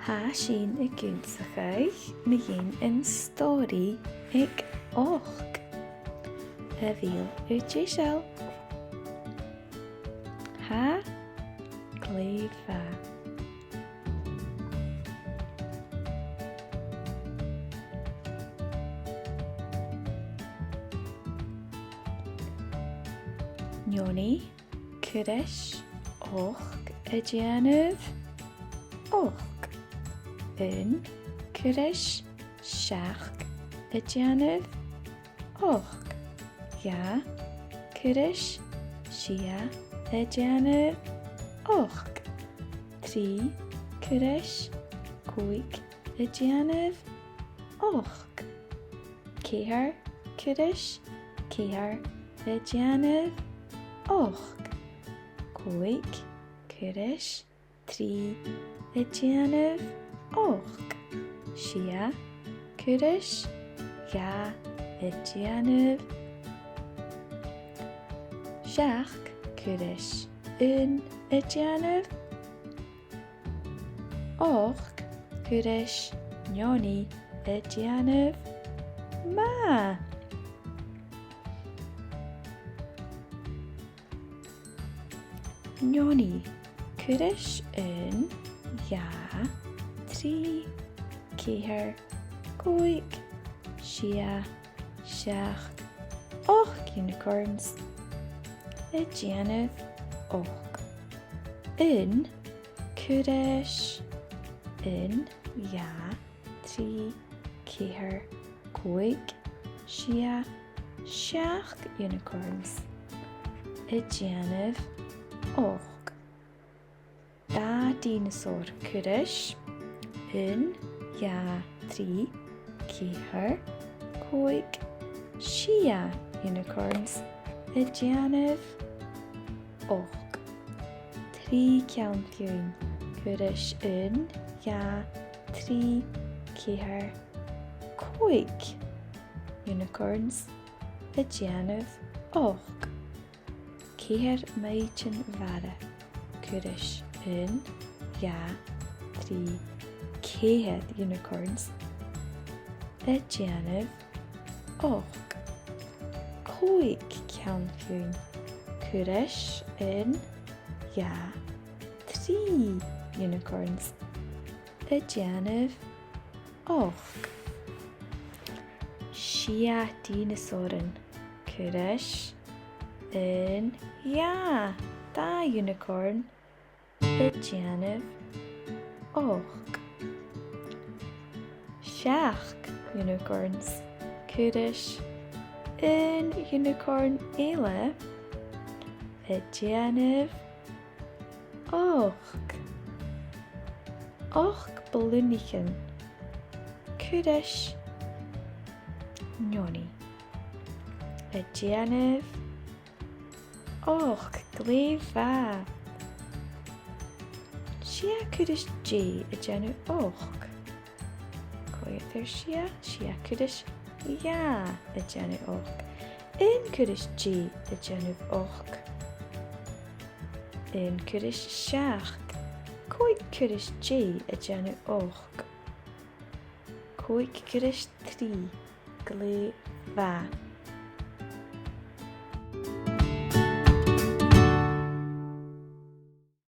Ha sin y gynsachaich, mi gyn yn stori ag och. Y fil y gisel. Ha gleifa. Nioni, Kuresh, och y gianaf, och. Yn, Kuresh, siach y gianaf, och. Ja, Kuresh, shia y gianaf, och. Tri, Kuresh, kuik y gianaf, och. Kehar, Kuresh, kehar y gianaf, och. Kuik, Kuresh, tri y gianaf, och. Shia, Kuresh, ja y gianaf. Siach, Kuresh, yn y gianaf. Och, Kuresh, nioni y gianaf. Ma. Nioni, Kuresh, yn, ja, tri, kehar, kuik, shia, siach, och, unicorns. Y gianaf, och. Yn, Kuresh, yn, ja, tri, kehar, kuik, shia, siach, unicorns. Y gianaf, och. Da dinosaur, Kuresh, yn, ja, tri, kehar, kuik, shia, unicorns. Y gianaf, och. Tri cianfiwn, Kuresh, yn, ja, tri, kehar, kuik, unicorns. Y gianaf, och. Kehar meitjen vara, Kuresh, yn, ja, tri, kehar, unicorns. Y gianaf, och. Kuik cianfiwn, Kuresh, yn, ja, tri, unicorns. Y gianaf, och. Shia dinosauren, Kuresh, yn, ja, da unicorn. Y gianaf, och. Siach unicorns, Kuresh, yn, unicorn ele. Y gianaf, och. Och blunichen, Kuresh, nioni. Y gianaf, och gleifa. Shia Kuresh G, y gianaf, och. Quiet there, Shia Kuresh, ja, y gianaf, och. Yn Kuresh G, y gianaf, och. Yn Kuresh siach, Kuik Kuresh G, y gianaf, och. Kuik Kuresh tri, gleifa.